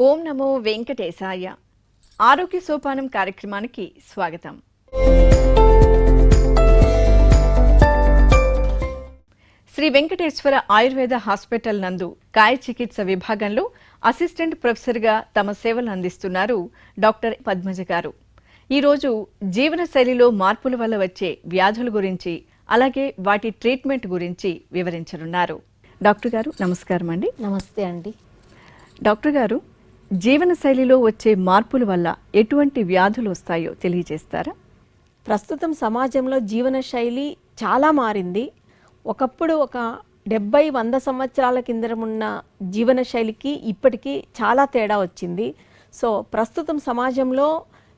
ఓం నమో వెంకటేశాయ. ఆరోగ్య సోపానం కార్యక్రమానికి స్వాగతం. శ్రీ వెంకటేశ్వర ఆయుర్వేద హాస్పిటల్ నందు కాయ చికిత్స విభాగంలో అసిస్టెంట్ ప్రొఫెసర్గా తమ సేవలు అందిస్తున్నారు డాక్టర్ పద్మజ గారు. ఈరోజు జీవనశైలిలో మార్పుల వల్ల వచ్చే వ్యాధుల గురించి, అలాగే వాటి ట్రీట్మెంట్ గురించి వివరించనున్నారు. డాక్టర్ గారు నమస్కారం అండి. నమస్తే అండి. డాక్టర్ గారు, జీవనశైలిలో వచ్చే మార్పుల వల్ల ఎటువంటి వ్యాధులు వస్తాయో తెలియజేస్తారా? ప్రస్తుతం సమాజంలో జీవనశైలి చాలా మారింది. ఒకప్పుడు ఒక 70-100 సంవత్సరాల కింద ఉన్న జీవనశైలికి ఇప్పటికీ చాలా తేడా వచ్చింది. సో ప్రస్తుతం సమాజంలో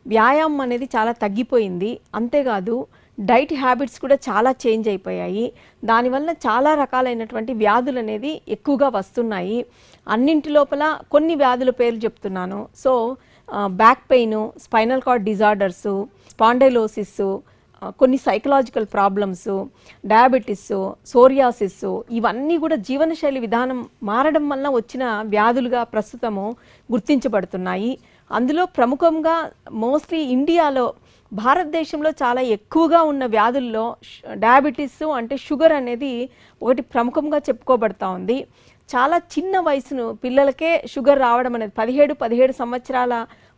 వ్యాయామం అనేది చాలా తగ్గిపోయింది. అంతేకాదు డైట్ హ్యాబిట్స్ కూడా చాలా చేంజ్ అయిపోయాయి. దానివల్ల చాలా రకాలైనటువంటి వ్యాధులు అనేది ఎక్కువగా వస్తున్నాయి. అన్నింటి లోపల కొన్ని వ్యాధుల పేర్లు చెప్తున్నాను. So back pain, spinal cord disorders, spondylosis, కొన్ని సైకలాజికల్ ప్రాబ్లమ్స్, డయాబెటిస్, సోరియాసిస్, ఇవన్నీ కూడా జీవనశైలి విధానం మారడం వల్ల వచ్చిన వ్యాధులుగా ప్రస్తుతము గుర్తించబడుతున్నాయి. అందులో ప్రముఖంగా మోస్ట్లీ ఇండియాలో, భారతదేశంలో చాలా ఎక్కువగా ఉన్న వ్యాధుల్లో డయాబెటీస్ అంటే షుగర్ అనేది ఒకటి ప్రముఖంగా చెప్పుకోబడతా ఉంది. చాలా చిన్న వయసును పిల్లలకే షుగర్ రావడం అనేది, 17 సంవత్సరాల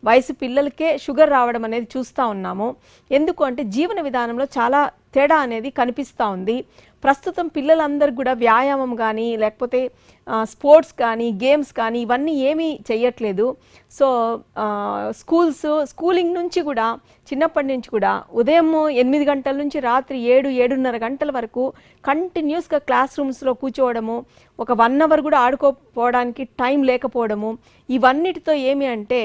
వయసు పిల్లలకే షుగర్ రావడం అనేది చూస్తూ ఉన్నాము. ఎందుకు అంటే జీవన విధానంలో చాలా తేడా అనేది కనిపిస్తూ ఉంది. ప్రస్తుతం పిల్లలందరూ కూడా వ్యాయామం కానీ, లేకపోతే స్పోర్ట్స్ కానీ, గేమ్స్ కానీ ఇవన్నీ ఏమీ చేయట్లేదు. సో స్కూలింగ్ నుంచి కూడా, చిన్నప్పటి నుంచి కూడా ఉదయం 8 గంటల నుంచి రాత్రి 7-7:30 గంటల వరకు కంటిన్యూస్గా క్లాస్ రూమ్స్లో కూర్చోవడము, ఒక 1 అవర్ కూడా ఆడుకోపోవడానికి టైం లేకపోవడము, ఇవన్నిటితో ఏమి అంటే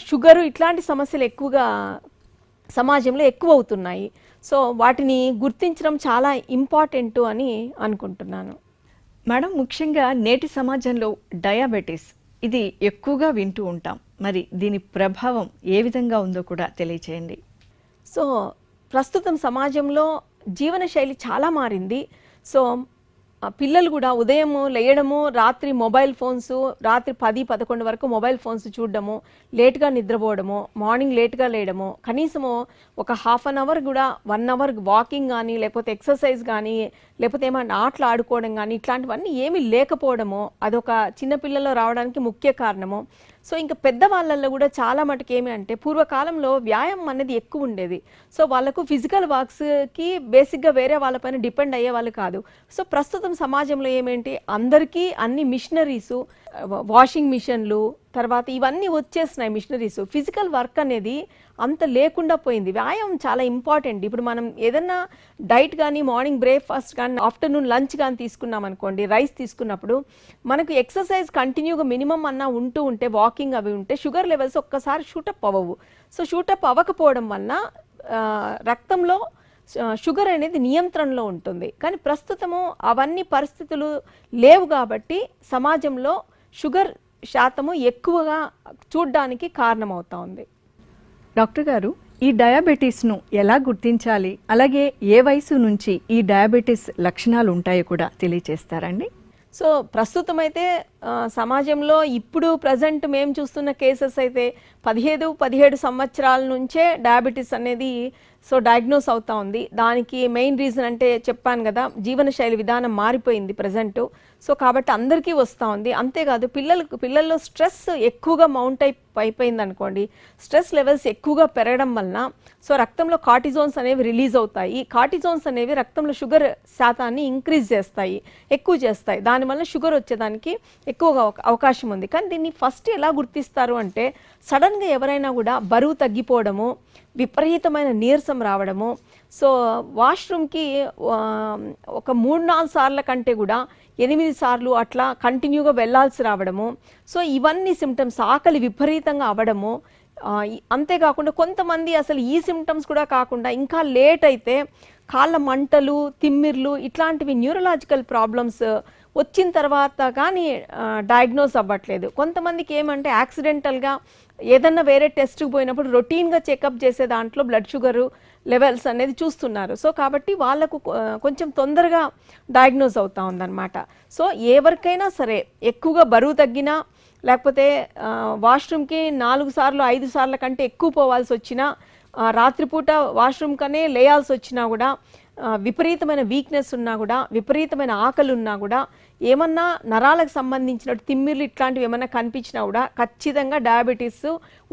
షుగరు ఇట్లాంటి సమస్యలు ఎక్కువగా సమాజంలో ఎక్కువ అవుతున్నాయి. సో వాటిని గుర్తించడం చాలా ఇంపార్టెంట్ అని అనుకుంటున్నాను. మేడం, ముఖ్యంగా నేటి సమాజంలో డయాబెటీస్ ఇది ఎక్కువగా వింటూ ఉంటాం. మరి దీని ప్రభావం ఏ విధంగా ఉందో కూడా తెలియచేయండి. సో ప్రస్తుతం సమాజంలో జీవనశైలి చాలా మారింది. సో పిల్లలు కూడా ఉదయం లేయడము, రాత్రి మొబైల్ ఫోన్స్, రాత్రి 10-11 వరకు మొబైల్ ఫోన్స్ చూడడము, లేట్గా నిద్రపోవడము, మార్నింగ్ లేట్గా లేయడము, కనీసము ఒక ½ అన్ అవర్ కూడా 1 అవర్ వాకింగ్ కానీ, లేకపోతే ఎక్సర్సైజ్ కానీ, లేకపోతే ఏమైనా ఆటలు ఆడుకోవడం కానీ, ఇట్లాంటివన్నీ ఏమీ లేకపోవడము అదొక చిన్నపిల్లల్లో రావడానికి ముఖ్య కారణము. సో ఇంకా పెద్దవాళ్ళల్లో కూడా చాలా మటుకు ఏమి అంటే, పూర్వకాలంలో వ్యాయామం అనేది ఎక్కువ ఉండేది. సో వాళ్ళకు ఫిజికల్ వర్క్స్కి బేసిక్గా వేరే వాళ్ళపైన డిపెండ్ అయ్యే వాళ్ళు కాదు. సో ప్రస్తుతం సమాజంలో ఏమేంటి, అందరికీ అన్ని మిషనరీసు, వాషింగ్ మిషన్లు, తర్వాత ఇవన్నీ వచ్చేస్తున్నాయి మిషనరీస్. ఫిజికల్ వర్క్ అనేది అంత లేకుండా పోయింది. వ్యాయామం చాలా ఇంపార్టెంట్. ఇప్పుడు మనం ఏదన్నా డైట్ కానీ, మార్నింగ్ బ్రేక్ఫాస్ట్ కానీ, ఆఫ్టర్నూన్ లంచ్ కానీ తీసుకున్నాం అనుకోండి, రైస్ తీసుకున్నప్పుడు మనకు ఎక్సర్సైజ్ కంటిన్యూగా మినిమం అన్నా ఉంటూ ఉంటే, వాకింగ్ అవి ఉంటే షుగర్ లెవెల్స్ ఒక్కసారి షూటప్ అవ్వవు. సో షూటప్ అవ్వకపోవడం వల్ల రక్తంలో షుగర్ అనేది నియంత్రణలో ఉంటుంది. కానీ ప్రస్తుతము అవన్నీ పరిస్థితులు లేవు కాబట్టి సమాజంలో షుగర్ శాతము ఎక్కువగా చూడడానికి కారణమవుతా ఉంది. డాక్టర్ గారు, ఈ డయాబెటీస్ను ఎలా గుర్తించాలి, అలాగే ఏ వయసు నుంచి ఈ డయాబెటీస్ లక్షణాలు ఉంటాయో కూడా తెలియచేస్తారండి? సో ప్రస్తుతం అయితే సమాజంలో ఇప్పుడు ప్రజెంట్ మేము చూస్తున్న కేసెస్ అయితే 15-17 సంవత్సరాల నుంచే డయాబెటీస్ అనేది డయాగ్నోస్ అవుతా ఉంది. దానికి మెయిన్ రీజన్ అంటే చెప్పాను కదా, జీవనశైలి విధానం మారిపోయింది ప్రజెంట్. సో కాబట్టి అందరికీ వస్తూ ఉంది. అంతేకాదు పిల్లల్లో స్ట్రెస్ ఎక్కువగా మౌంట్ అయిపోయింది అనుకోండి, స్ట్రెస్ లెవెల్స్ ఎక్కువగా పెరగడం వలన రక్తంలో కార్టిజోన్స్ అనేవి రిలీజ్ అవుతాయి. కార్టిజోన్స్ అనేవి రక్తంలో షుగర్ శాతాన్ని ఇంక్రీజ్ చేస్తాయి, ఎక్కువ చేస్తాయి. దానివల్ల షుగర్ వచ్చేదానికి ఎక్కువగా అవకాశం ఉంది. కానీ దీన్ని ఫస్ట్ ఎలా గుర్తిస్తారు అంటే, సడన్గా ఎవరైనా కూడా బరువు తగ్గిపోవడము, విపరీతమైన నీరసం రావడము, వాష్రూమ్కి ఒక 3-4 సార్ల కంటే కూడా 8 సార్లు అట్లా కంటిన్యూగా వెళ్ళాల్సి రావడము, ఇవన్నీ సిమ్టమ్స్, ఆకలి విపరీతంగా అవ్వడము. అంతేకాకుండా కొంతమంది అసలు ఈ సిమ్టమ్స్ కూడా కాకుండా ఇంకా లేట్ అయితే కాళ్ళ మంటలు, తిమ్మిర్లు, ఇట్లాంటివి న్యూరలాజికల్ ప్రాబ్లమ్స్ వచ్చిన తర్వాత కానీ డయాగ్నోస్ అవ్వట్లేదు. కొంతమందికి ఏమంటే యాక్సిడెంటల్గా ఏదన్నా వేరే టెస్ట్కి పోయినప్పుడు రొటీన్గా చెకప్ చేసే దాంట్లో బ్లడ్ షుగరు లెవెల్స్ అనేది చూస్తున్నారు. కాబట్టి వాళ్ళకు కొంచెం తొందరగా డయాగ్నోస్ అవుతా ఉందన్నమాట. ఎవరికైనా సరే ఎక్కువగా బరువు తగ్గినా, లేకపోతే వాష్రూమ్కి 4 సార్లు 5 సార్ల కంటే ఎక్కువ పోవాల్సి వచ్చినా, రాత్రిపూట వాష్రూమ్ కనే లేయాల్సి వచ్చినా కూడా, విపరీతమైన వీక్నెస్ ఉన్నా కూడా, విపరీతమైన ఆకలి ఉన్నా కూడా, ఏమన్నా నరాలకు సంబంధించిన తిమ్మిర్లు ఇట్లాంటివి ఏమన్నా కనిపించినా కూడా ఖచ్చితంగా డయాబెటీస్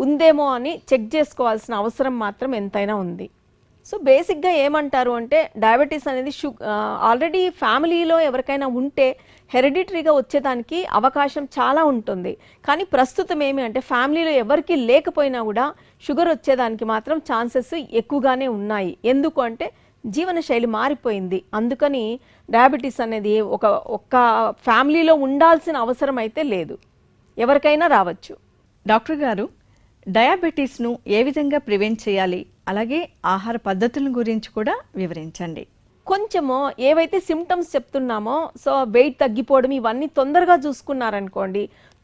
ఉందేమో అని చెక్ చేసుకోవాల్సిన అవసరం మాత్రం ఎంతైనా ఉంది. సో బేసిక్గా ఏమంటారు అంటే, డయాబెటీస్ అనేది ఆల్రెడీ ఫ్యామిలీలో ఎవరికైనా ఉంటే హెరిడిటరీగా వచ్చేదానికి అవకాశం చాలా ఉంటుంది. కానీ ప్రస్తుతం ఏమి అంటే, ఫ్యామిలీలో ఎవరికి లేకపోయినా కూడా షుగర్ వచ్చేదానికి మాత్రం ఛాన్సెస్ ఎక్కువగానే ఉన్నాయి. ఎందుకు అంటే జీవనశైలి మారిపోయింది. అందుకని డయాబెటీస్ అనేది ఒక్క ఫ్యామిలీలో ఉండాల్సిన అవసరం అయితే లేదు, ఎవరికైనా రావచ్చు. డాక్టర్ గారు, డయాబెటీస్ను ఏ విధంగా ప్రివెంట్ చేయాలి, అలాగే ఆహార పద్ధతుల గురించి కూడా వివరించండి. కొంచెము ఏవైతే సిమ్టమ్స్ చెప్తున్నామో, సో వెయిట్ తగ్గిపోవడం ఇవన్నీ తొందరగా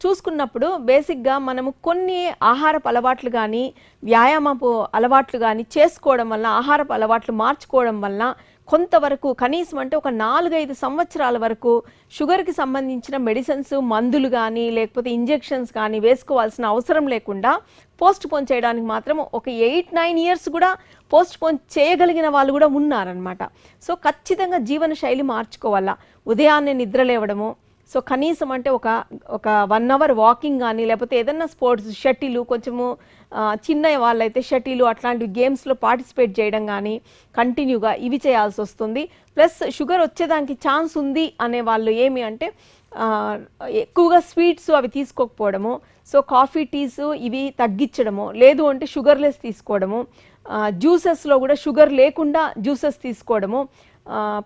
చూసుకున్నప్పుడు బేసిక్గా మనము కొన్ని ఆహారపు అలవాట్లు కానీ, వ్యాయామపు అలవాట్లు కానీ చేసుకోవడం వల్ల, ఆహారపు అలవాట్లు మార్చుకోవడం వల్ల కొంతవరకు, కనీసం అంటే ఒక 4-5 సంవత్సరాల వరకు షుగర్కి సంబంధించిన మెడిసిన్స్, మందులు కానీ లేకపోతే ఇంజెక్షన్స్ కానీ వేసుకోవాల్సిన అవసరం లేకుండా పోస్ట్ పోన్ చేయడానికి మాత్రం ఒక 8-9 ఇయర్స్ కూడా పోస్ట్ పోన్ చేయగలిగిన వాళ్ళు కూడా ఉన్నారనమాట. సో ఖచ్చితంగా జీవనశైలి మార్చుకోవాలా. ఉదయాన్నే నిద్ర లేవడము, సో కనీసం అంటే ఒక 1 అవర్ వాకింగ్ కానీ, లేకపోతే ఏదన్నా స్పోర్ట్స్, షటిలు, కొంచెము చిన్న వాళ్ళైతే షటిలు అట్లాంటి గేమ్స్లో పార్టిసిపేట్ చేయడం కానీ కంటిన్యూగా ఇవి చేయాల్సి వస్తుంది. ప్లస్ షుగర్ వచ్చేదానికి ఛాన్స్ ఉంది అనే వాళ్ళు ఏమి అంటే, ఎక్కువగా స్వీట్స్ అవి తీసుకోకపోవడము, సో కాఫీ, టీస్ ఇవి తగ్గించడము, లేదు అంటే షుగర్లెస్ తీసుకోవడము, జ్యూసెస్లో కూడా షుగర్ లేకుండా జ్యూసెస్ తీసుకోవడము,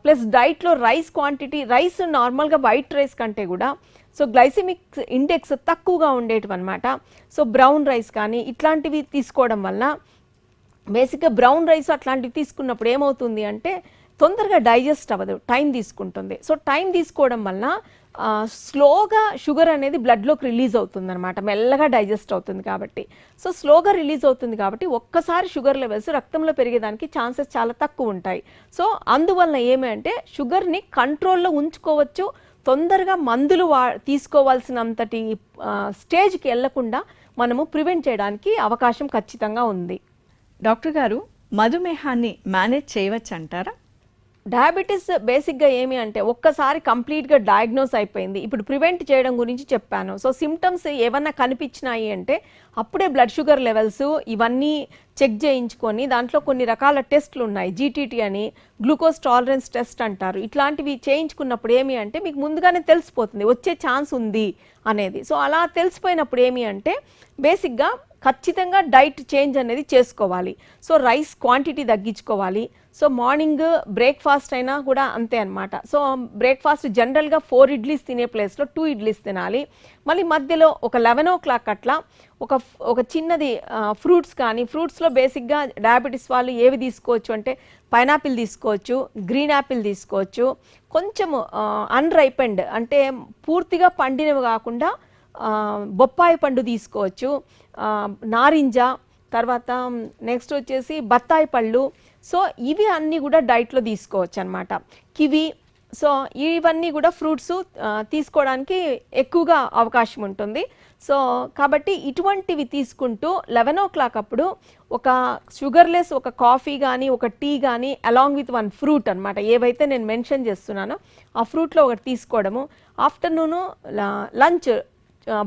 ప్లస్ డైట్లో రైస్ క్వాంటిటీ, రైస్ నార్మల్గా వైట్ రైస్ కంటే కూడా సో గ్లైసిమిక్ ఇండెక్స్ తక్కువగా ఉండేటివి అనమాట. సో బ్రౌన్ రైస్ కానీ ఇట్లాంటివి తీసుకోవడం వల్ల, బేసిక్గా బ్రౌన్ రైస్ అట్లాంటివి తీసుకున్నప్పుడు ఏమవుతుంది అంటే తొందరగా డైజెస్ట్ అవ్వదు, టైం తీసుకుంటుంది. సో టైం తీసుకోవడం వల్ల స్లోగా షుగర్ అనేది బ్లడ్లోకి రిలీజ్ అవుతుంది అనమాట, మెల్లగా డైజెస్ట్ అవుతుంది కాబట్టి. సో స్లోగా రిలీజ్ అవుతుంది కాబట్టి ఒక్కసారి షుగర్ లెవెల్స్ రక్తంలో పెరిగేదానికి ఛాన్సెస్ చాలా తక్కువ ఉంటాయి. సో అందువల్ల ఏమి అంటే షుగర్ని కంట్రోల్లో ఉంచుకోవచ్చు, తొందరగా మందులు తీసుకోవాల్సినంతటి స్టేజ్కి వెళ్లకుండా మనము ప్రివెంట్ చేయడానికి అవకాశం ఖచ్చితంగా ఉంది. డాక్టర్ గారు, మధుమేహాన్ని మేనేజ్ చేయవచ్చు అంటారా? డయాబెటీస్ బేసిక్గా ఏమి అంటే ఒక్కసారి కంప్లీట్గా డయాగ్నోస్ అయిపోయింది, ఇప్పుడు ప్రివెంట్ చేయడం గురించి చెప్పాను. సో సిమ్టమ్స్ ఏమన్నా కనిపించినాయి అంటే అప్పుడే బ్లడ్ షుగర్ లెవెల్స్ ఇవన్నీ చెక్ చేయించుకొని, దాంట్లో కొన్ని రకాల టెస్ట్లు ఉన్నాయి, జీటీటీ అని, గ్లూకోజ్ టాలరెన్స్ టెస్ట్ అంటారు. ఇట్లాంటివి చేయించుకున్నప్పుడు ఏమి అంటే మీకు ముందుగానే తెలిసిపోతుంది వచ్చే ఛాన్స్ ఉంది అనేది. సో అలా తెలిసిపోయినప్పుడు ఏమి అంటే బేసిక్గా ఖచ్చితంగా డైట్ చేంజ్ అనేది చేసుకోవాలి. సో రైస్ క్వాంటిటీ తగ్గించుకోవాలి. సో మార్నింగ్ బ్రేక్ఫాస్ట్ అయినా కూడా అంతే అనమాట. సో బ్రేక్ఫాస్ట్ జనరల్గా 4 ఇడ్లీస్ తినే ప్లేస్లో 2 ఇడ్లీస్ తినాలి. మళ్ళీ మధ్యలో ఒక 11 o'clock అట్లా ఒక చిన్నది ఫ్రూట్స్ కానీ, ఫ్రూట్స్లో బేసిక్గా డయాబెటీస్ వాళ్ళు ఏవి తీసుకోవచ్చు అంటే పైనాపిల్ తీసుకోవచ్చు, గ్రీన్ యాపిల్ తీసుకోవచ్చు, కొంచెము అన్రైపెండ్ అంటే పూర్తిగా పండినవి కాకుండా బొప్పాయి పండు తీసుకోవచ్చు, నారింజ, తర్వాత నెక్స్ట్ వచ్చేసి బత్తాయి పళ్ళు. సో ఇవి అన్నీ కూడా డైట్లో తీసుకోవచ్చు అనమాట. కివి, సో ఇవన్నీ కూడా ఫ్రూట్స్ తీసుకోవడానికి ఎక్కువగా అవకాశం ఉంటుంది. సో కాబట్టి ఇటువంటివి తీసుకుంటూ 11 o'clock అప్పుడు ఒక షుగర్లెస్ ఒక కాఫీ కానీ, ఒక టీ కానీ, అలాంగ్ విత్ 1 ఫ్రూట్ అనమాట, ఏవైతే నేను మెన్షన్ చేస్తున్నానో ఆ ఫ్రూట్లో ఒకటి తీసుకోవడము. ఆఫ్టర్నూను లంచ్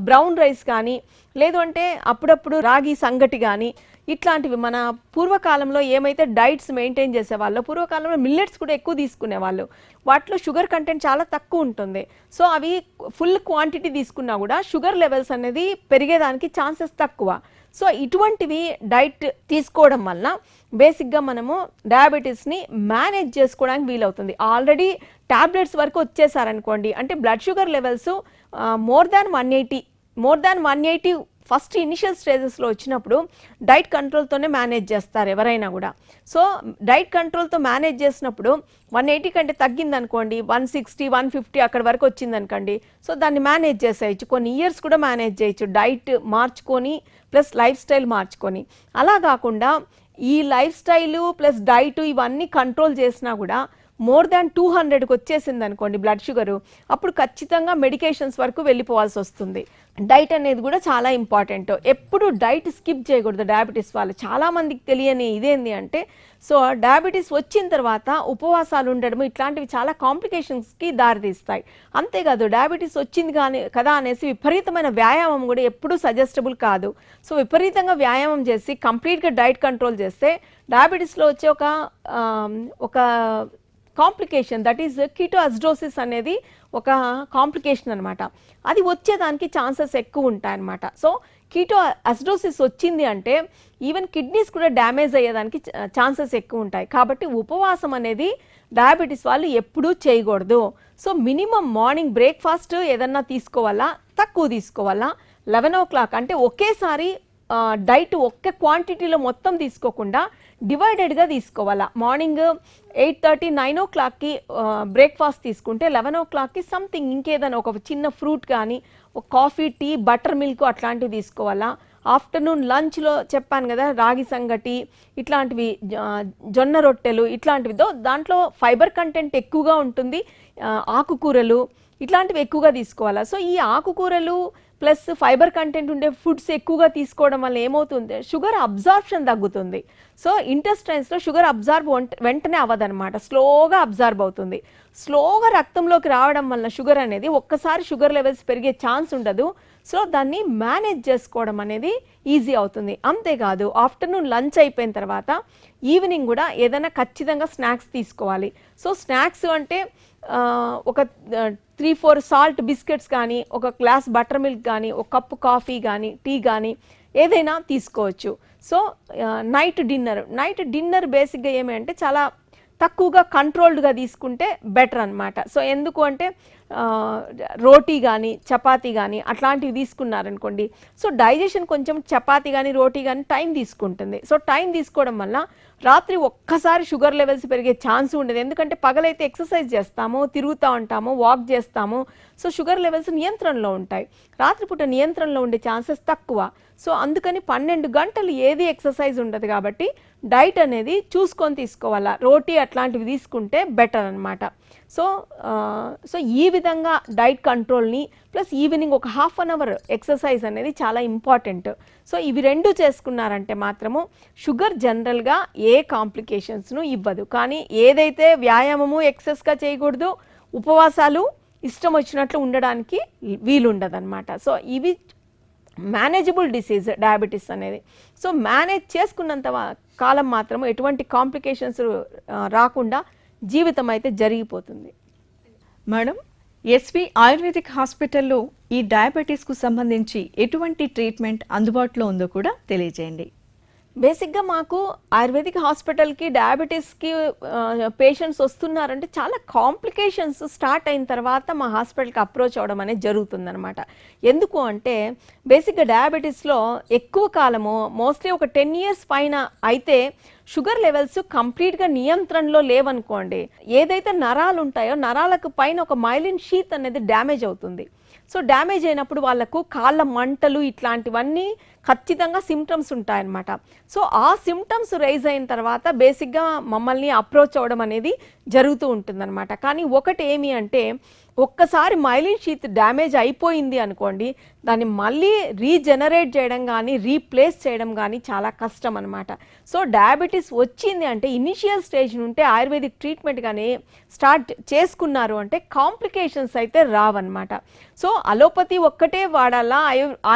బ్రౌన్ రైస్ కానీ, లేదు అంటే అప్పుడప్పుడు రాగి సంగటి కానీ, ఇట్లాంటివి మన పూర్వకాలంలో ఏమైతే డైట్స్ మెయింటైన్ చేసేవాళ్ళు, పూర్వకాలంలో మిల్లెట్స్ కూడా ఎక్కువ తీసుకునేవాళ్ళు, వాటిలో షుగర్ కంటెంట్ చాలా తక్కువ ఉంటుంది. సో అవి ఫుల్ క్వాంటిటీ తీసుకున్నా కూడా షుగర్ లెవెల్స్ అనేది పెరిగేదానికి ఛాన్సెస్ తక్కువ. సో ఇటువంటివి డైట్ తీసుకోవడం వల్ల బేసిక్గా మనము డయాబెటీస్ని మేనేజ్ చేసుకోవడానికి వీలవుతుంది. ఆల్రెడీ టాబ్లెట్స్ వరకు వచ్చేసారనుకోండి అంటే blood sugar levels more than 180 first initial స్టేజెస్లో వచ్చినప్పుడు డైట్ కంట్రోల్తోనే మేనేజ్ చేస్తారు ఎవరైనా కూడా. సో డైట్ కంట్రోల్తో మేనేజ్ చేసినప్పుడు 180 కంటే తగ్గిందనుకోండి, 160, 150 అక్కడ వరకు వచ్చిందనుకోండి, సో దాన్ని మేనేజ్ చేసేయచ్చు, కొన్ని ఇయర్స్ కూడా మేనేజ్ చేయొచ్చు డైట్ మార్చుకొని ప్లస్ లైఫ్ స్టైల్ మార్చుకొని. అలా కాకుండా ఈ లైఫ్ స్టైలు ప్లస్ డైట్ ఇవన్నీ కంట్రోల్ చేసినా కూడా మోర్ దాన్ 200కి వచ్చేసింది అనుకోండి బ్లడ్ షుగరు, అప్పుడు ఖచ్చితంగా మెడికేషన్స్ వరకు వెళ్ళిపోవాల్సి వస్తుంది. డైట్ అనేది కూడా చాలా ఇంపార్టెంట్. ఎప్పుడు డైట్ స్కిప్ చేయకూడదు డయాబెటీస్ వాళ్ళు. చాలామందికి తెలియని ఇదేంటి అంటే, సో డయాబెటీస్ వచ్చిన తర్వాత ఉపవాసాలు ఉండడము ఇట్లాంటివి చాలా కాంప్లికేషన్స్కి దారితీస్తాయి. అంతేకాదు డయాబెటీస్ వచ్చింది కదా అనేసి విపరీతమైన వ్యాయామం కూడా ఎప్పుడూ సజెస్టబుల్ కాదు. సో విపరీతంగా వ్యాయామం చేసి కంప్లీట్గా డైట్ కంట్రోల్ చేస్తే డయాబెటీస్లో వచ్చే ఒక కాంప్లికేషన్, దట్ ఈజ్ కీటోఅసిడోసిస్ అనేది ఒక కాంప్లికేషన్ అనమాట. అది వచ్చేదానికి ఛాన్సెస్ ఎక్కువ ఉంటాయన్నమాట. సో కీటోఅసిడోసిస్ వచ్చింది అంటే ఈవెన్ కిడ్నీస్ కూడా డ్యామేజ్ అయ్యేదానికి ఛాన్సెస్ ఎక్కువ ఉంటాయి. కాబట్టి ఉపవాసం అనేది డయాబెటీస్ వాళ్ళు ఎప్పుడూ చేయకూడదు. సో మినిమం మార్నింగ్ బ్రేక్ఫాస్ట్ ఏదన్నా తీసుకోవాలా, తక్కువ తీసుకోవాలా. 11 o'clock అంటే ఒకేసారి డైట్ ఒక్క క్వాంటిటీలో మొత్తం తీసుకోకుండా డివైడెడ్గా తీసుకోవాలా. మార్నింగ్ 8:30, 9 o'clockకి బ్రేక్ఫాస్ట్ తీసుకుంటే 11 o'clockకి సంథింగ్ ఇంకేదైనా ఒక చిన్న ఫ్రూట్ కానీ, ఒక కాఫీ, టీ, బటర్ మిల్క్ అట్లాంటివి తీసుకోవాలా. ఆఫ్టర్నూన్ లంచ్లో చెప్పాను కదా, రాగి సంగటి ఇట్లాంటివి, జొన్న రొట్టెలు ఇట్లాంటివి, దాంట్లో ఫైబర్ కంటెంట్ ఎక్కువగా ఉంటుంది. ఆకుకూరలు ఇట్లాంటివి ఎక్కువగా తీసుకోవాలా. సో ఈ ఆకుకూరలు ప్లస్ ఫైబర్ కంటెంట్ ఉండే ఫుడ్స్ ఎక్కువగా తీసుకోవడం వల్ల ఏమవుతుంది, షుగర్ అబ్జార్ప్షన్ తగ్గుతుంది. సో ఇంటెస్టైన్స్లో షుగర్ అబ్జార్బ్ వెంటనే అవ్వదన్నమాట, స్లోగా అబ్జార్బ్ అవుతుంది. స్లోగా రక్తంలోకి రావడం వల్ల షుగర్ అనేది ఒక్కసారి షుగర్ లెవెల్స్ పెరిగే ఛాన్స్ ఉండదు. సో దాన్ని మేనేజ్ చేసుకోవడం అనేది ఈజీ అవుతుంది. అంతేకాదు ఆఫ్టర్నూన్ లంచ్ అయిపోయిన తర్వాత ఈవినింగ్ కూడా ఏదైనా ఖచ్చితంగా స్నాక్స్ తీసుకోవాలి. సో స్నాక్స్ అంటే ఒక 3-4 సాల్ట్ బిస్కెట్స్ కానీ, ఒక గ్లాస్ బటర్ మిల్క్ కానీ, ఒక కప్పు కాఫీ కానీ, టీ కానీ ఏదైనా తీసుకోవచ్చు. సో నైట్ డిన్నర్ బేసిక్గా ఏమంటే చాలా తక్కువగా కంట్రోల్డ్గా తీసుకుంటే బెటర్ అనమాట. సో ఎందుకు అంటే రోటీ కానీ, చపాతీ కానీ అట్లాంటివి తీసుకున్నారనుకోండి, సో డైజెషన్ కొంచెం చపాతీ కానీ, రోటీ కానీ టైం తీసుకుంటుంది. సో టైం తీసుకోవడం వల్ల రాత్రి ఒక్కసారి షుగర్ లెవెల్స్ పెరిగే ఛాన్స్ ఉండదు. ఎందుకంటే పగలైతే ఎక్సర్సైజ్ చేస్తాము, తిరుగుతూ ఉంటాము, వాక్ చేస్తాము. సో షుగర్ లెవెల్స్ నియంత్రణలో ఉంటాయి. రాత్రిపూట నియంత్రణలో ఉండే ఛాన్సెస్ తక్కువ. సో అందుకని 12 గంటలు ఏది ఎక్సర్సైజ్ ఉండదు. కాబట్టి డైట్ అనేది చూసుకొని తీసుకోవాలా. రోటీ అట్లాంటివి తీసుకుంటే బెటర్ అనమాట. సో ఈ విధంగా డైట్ కంట్రోల్ని ప్లస్ ఈవినింగ్ ఒక 1/2 hour ఎక్సర్సైజ్ అనేది చాలా ఇంపార్టెంట్. సో ఇవి రెండు చేసుకున్నారంటే మాత్రము షుగర్ జనరల్గా ఏ కాంప్లికేషన్స్ను ఇవ్వదు. కానీ ఏదైతే వ్యాయామము ఎక్సెస్గా చేయకూడదు, ఉపవాసాలు ఇష్టం వచ్చినట్లు ఉండడానికి వీలుండదన్నమాట. సో ఇవి మేనేజబుల్ డిసీజ్ డయాబెటీస్ అనేది. సో మేనేజ్ చేసుకున్నంత కాలం మాత్రం ఎటువంటి కాంప్లికేషన్స్ రాకుండా జీవితం అయితే జరిగిపోతుంది. మేడం, ఎస్వి ఆయుర్వేదిక్ హాస్పిటల్లో ఈ డయాబెటీస్కు సంబంధించి ఎటువంటి ట్రీట్మెంట్ అందుబాటులో ఉందో కూడా తెలియజేయండి. బేసిక్గా మాకు ఆయుర్వేదిక్ హాస్పిటల్కి డయాబెటీస్కి పేషెంట్స్ వస్తున్నారంటే చాలా కాంప్లికేషన్స్ స్టార్ట్ అయిన తర్వాత మా హాస్పిటల్కి అప్రోచ్ అవ్వడం అనేది జరుగుతుందనమాట. ఎందుకు అంటే బేసిక్గా డయాబెటీస్లో ఎక్కువ కాలము మోస్ట్లీ ఒక 10 years పైన అయితే షుగర్ లెవెల్స్ కంప్లీట్గా నియంత్రణలో లేవనుకోండి, ఏదైతే నరాలు ఉంటాయో నరాలకు పైన ఒక మైలిన్ షీత్ అనేది డ్యామేజ్ అవుతుంది. సో డ్యామేజ్ అయినప్పుడు వాళ్ళకు కాళ్ళ మంటలు ఇట్లాంటివన్నీ ఖచ్చితంగా సిమ్టమ్స్ ఉంటాయన్నమాట. సో ఆ సిమ్టమ్స్ రైజ్ అయిన తర్వాత బేసిక్గా మమ్మల్ని అప్రోచ్ అవ్వడం అనేది జరుగుతూ ఉంటుందన్నమాట. కానీ ఒకటి ఏమి అంటే ఒక్కసారి మైలిన్ షీత్ డ్యామేజ్ అయిపోయింది అనుకోండి, దాన్ని మళ్ళీ రీజనరేట్ చేయడం కానీ రీప్లేస్ చేయడం కానీ చాలా కష్టం అనమాట. సో డయాబెటీస్ వచ్చింది అంటే ఇనిషియల్ స్టేజ్ నుంటే ఆయుర్వేదిక్ ట్రీట్మెంట్ కానీ స్టార్ట్ చేసుకున్నారు అంటే కాంప్లికేషన్స్ అయితే రావన్నమాట. సో అలోపతి ఒక్కటే వాడాలా,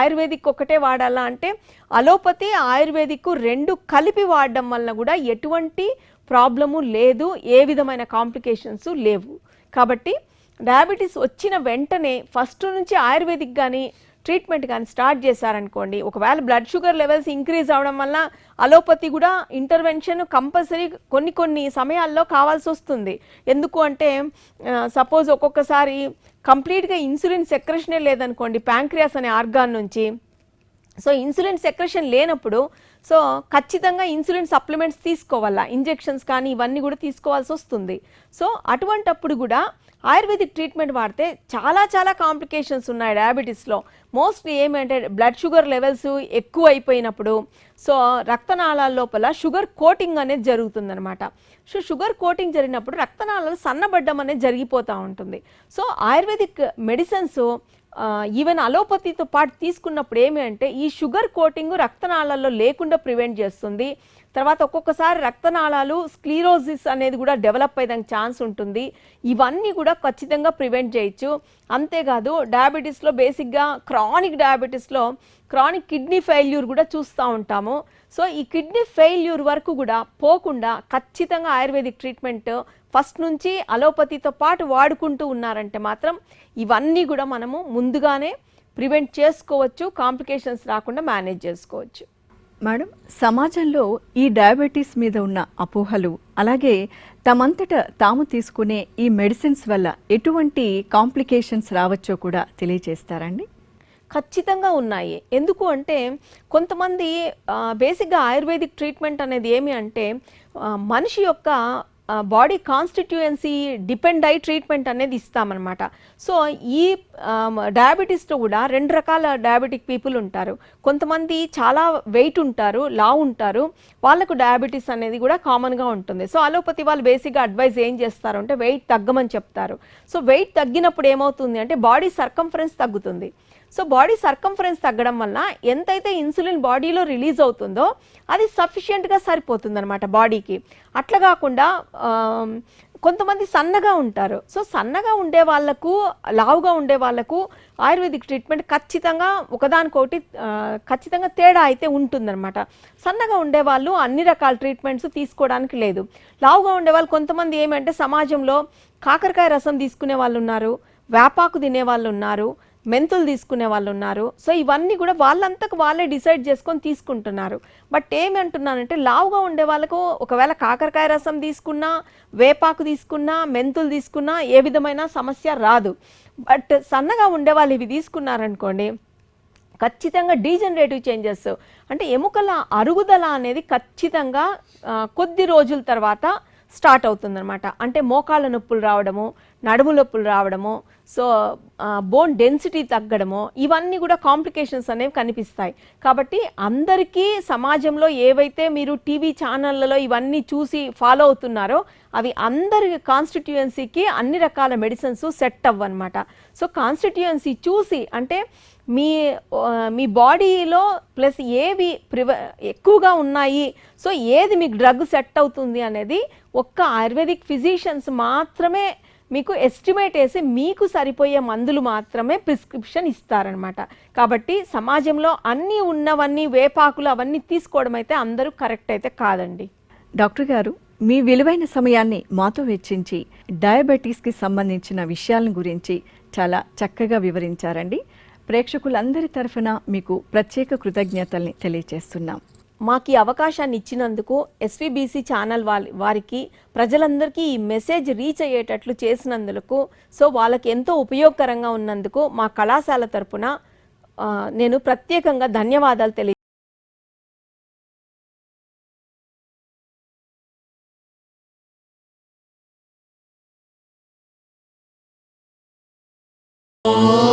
ఆయుర్వేదిక్ ఒక్కటే వాడాలా అంటే అలోపతి ఆయుర్వేదిక్ రెండు కలిపి వాడడం వలన కూడా ఎటువంటి ప్రాబ్లము లేదు, ఏ విధమైన కాంప్లికేషన్స్ లేవు. కాబట్టి డయాబెటీస్ వచ్చిన వెంటనే ఫస్ట్ నుంచి ఆయుర్వేదిక్ కానీ ట్రీట్మెంట్ కానీ స్టార్ట్ చేశారనుకోండి, ఒకవేళ బ్లడ్ షుగర్ లెవెల్స్ ఇంక్రీజ్ అవడం వల్ల అలోపతి కూడా ఇంటర్వెన్షన్ కంపల్సరీ కొన్ని సమయాల్లో కావాల్సి వస్తుంది. ఎందుకు అంటే సపోజ్ ఒక్కొక్కసారి కంప్లీట్గా ఇన్సులిన్ సెక్రెషనే లేదనుకోండి ప్యాంక్రియాస్ అనే ఆర్గాన్ నుంచి. సో ఇన్సులిన్ సెక్రెషన్ లేనప్పుడు సో ఖచ్చితంగా ఇన్సులిన్ సప్లిమెంట్స్ తీసుకోవాలా, ఇంజెక్షన్స్ కానీ ఇవన్నీ కూడా తీసుకోవాల్సి వస్తుంది. సో అటువంటప్పుడు కూడా ఆయుర్వేదిక్ ట్రీట్మెంట్ వాడితే చాలా చాలా కాంప్లికేషన్స్ ఉన్నాయి డయాబెటీస్లో. మోస్ట్లీ ఏమంటే బ్లడ్ షుగర్ లెవెల్స్ ఎక్కువ అయిపోయినప్పుడు సో రక్తనాళాల లోపల షుగర్ కోటింగ్ అనేది జరుగుతుందనమాట. సో షుగర్ కోటింగ్ జరిగినప్పుడు రక్తనాళాలు సన్నబడ్డం అనేది జరిగిపోతూ ఉంటుంది. సో ఆయుర్వేదిక్ మెడిసిన్స్ ఈవెన్ అలోపతితో పాటు తీసుకున్నప్పుడు ఏమి అంటే ఈ షుగర్ కోటింగ్ రక్తనాళాల్లో లేకుండా ప్రివెంట్ చేస్తుంది. తర్వాత ఒక్కొక్కసారి రక్తనాళాలు స్క్లీరోసిస్ అనేది కూడా డెవలప్ అయ్యేదానికి ఛాన్స్ ఉంటుంది. ఇవన్నీ కూడా ఖచ్చితంగా ప్రివెంట్ చేయొచ్చు. అంతేకాదు డయాబెటీస్లో బేసిక్గా క్రానిక్ డయాబెటీస్లో క్రానిక్ కిడ్నీ ఫెయిల్యూర్ కూడా చూస్తూ ఉంటాము. సో ఈ కిడ్నీ ఫెయిల్యూర్ వరకు కూడా పోకుండా ఖచ్చితంగా ఆయుర్వేదిక్ ట్రీట్మెంట్ ఫస్ట్ నుంచి అలోపతితో పాటు వాడుకుంటూ ఉన్నారంటే మాత్రం ఇవన్నీ కూడా మనము ముందుగానే ప్రివెంట్ చేసుకోవచ్చు, కాంప్లికేషన్స్ రాకుండా మేనేజ్ చేసుకోవచ్చు. మేడం, సమాజంలో ఈ డయాబెటీస్ మీద ఉన్న అపోహలు అలాగే తమంతట తాము తీసుకునే ఈ మెడిసిన్స్ వల్ల ఎటువంటి కాంప్లికేషన్స్ రావచ్చో కూడా తెలియజేస్తారండి? ఖచ్చితంగా ఉన్నాయి. ఎందుకు అంటే కొంతమంది బేసిక్గా ఆయుర్వేదిక్ ట్రీట్మెంట్ అనేది ఏమి అంటే మనిషి యొక్క బాడీ కాన్స్టిట్యుయెన్సీ డిపెండ్ అయ్యి ట్రీట్మెంట్ అనేది ఇస్తామన్నమాట. సో ఈ డయాబెటీస్లో కూడా 2 రకాల డయాబెటిక్ పీపుల్ ఉంటారు. కొంతమంది చాలా వెయిట్ ఉంటారు, లావు ఉంటారు, వాళ్ళకు డయాబెటీస్ అనేది కూడా కామన్గా ఉంటుంది. సో అలోపతి వాళ్ళు బేసిక్గా అడ్వైజ్ ఏం చేస్తారు అంటే వెయిట్ తగ్గమని చెప్తారు. సో వెయిట్ తగ్గినప్పుడు ఏమవుతుంది అంటే బాడీ సర్కంఫరెన్స్ తగ్గుతుంది. సో బాడీ సర్కంఫరెన్స్ తగ్గడం వల్ల ఎంతైతే ఇన్సులిన్ బాడీలో రిలీజ్ అవుతుందో అది సఫిషియెంట్గా సరిపోతుంది అనమాట బాడీకి. అట్లా కాకుండా కొంతమంది సన్నగా ఉంటారు. సో సన్నగా ఉండే వాళ్ళకు, లావుగా ఉండే వాళ్ళకు ఆయుర్వేదిక్ ట్రీట్మెంట్ ఖచ్చితంగా ఒకదానికొకటి ఖచ్చితంగా తేడా అయితే ఉంటుందన్నమాట. సన్నగా ఉండేవాళ్ళు అన్ని రకాల ట్రీట్మెంట్స్ తీసుకోవడానికి లేదు. లావుగా ఉండేవాళ్ళు కొంతమంది ఏమంటే సమాజంలో కాకరకాయ రసం తీసుకునే వాళ్ళు ఉన్నారు, వేపాకు తినే వాళ్ళు ఉన్నారు, మెంతులు తీసుకునే వాళ్ళు ఉన్నారు. సో ఇవన్నీ కూడా వాళ్ళంతకు వాళ్ళే డిసైడ్ చేసుకొని తీసుకుంటున్నారు. బట్ ఏమంటున్నానంటే లావుగా ఉండే వాళ్ళకు ఒకవేళ కాకరకాయ రసం తీసుకున్నా, వేపాకు తీసుకున్నా, మెంతులు తీసుకున్నా ఏ విధమైన సమస్య రాదు. బట్ సన్నగా ఉండే వాళ్ళు ఇవి తీసుకున్నారనుకోండి ఖచ్చితంగా డీజనరేటివ్ చేంజెస్ అంటే ఎముకల అరుగుదల అనేది ఖచ్చితంగా కొద్ది రోజుల తర్వాత స్టార్ట్ అవుతుందన్నమాట. అంటే మోకాళ్ళ నొప్పులు రావడము, నడుము నొప్పులు రావడము, సో బోన్ డెన్సిటీ తగ్గడము, ఇవన్నీ కూడా కాంప్లికేషన్స్ అనేవి కనిపిస్తాయి. కాబట్టి అందరికీ సమాజంలో ఏవైతే మీరు టీవీ ఛానళ్ళలో ఇవన్నీ చూసి ఫాలో అవుతున్నారో అవి అందరి కాన్స్టిట్యుయెన్సీకి అన్ని రకాల మెడిసిన్స్ సెట్ అవ్వన్నమాట. సో కాన్స్టిట్యుయెన్సీ చూసి అంటే మీ బాడీలో ప్లస్ ఏవి ఎక్కువగా ఉన్నాయి, సో ఏది మీకు డ్రగ్ సెట్ అవుతుంది అనేది ఒక్క ఆయుర్వేదిక్ ఫిజిషియన్స్ మాత్రమే మీకు ఎస్టిమేట్ వేసి మీకు సరిపోయే మందులు మాత్రమే ప్రిస్క్రిప్షన్ ఇస్తారనమాట. కాబట్టి సమాజంలో అన్నీ ఉన్నవన్నీ వేపాకులు అవన్నీ తీసుకోవడం అయితే అందరూ కరెక్ట్ అయితే కాదండి. డాక్టర్ గారు, మీ విలువైన సమయాన్ని మాతో వెచ్చించి డయాబెటీస్కి సంబంధించిన విషయాల గురించి చాలా చక్కగా వివరించారండి. ప్రేక్షకులందరి తరఫున మీకు ప్రత్యేక కృతజ్ఞతల్ని తెలియజేస్తున్నాం. మాకు ఈ అవకాశాన్ని ఇచ్చినందుకు ఎస్వీబీసీ ఛానల్ వారికి ప్రజలందరికీ ఈ మెసేజ్ రీచ్ అయ్యేటట్లు చేసినందుకు, సో వాళ్ళకి ఎంతో ఉపయోగకరంగా ఉన్నందుకు మా కళాశాల తరపున నేను ప్రత్యేకంగా ధన్యవాదాలు Oh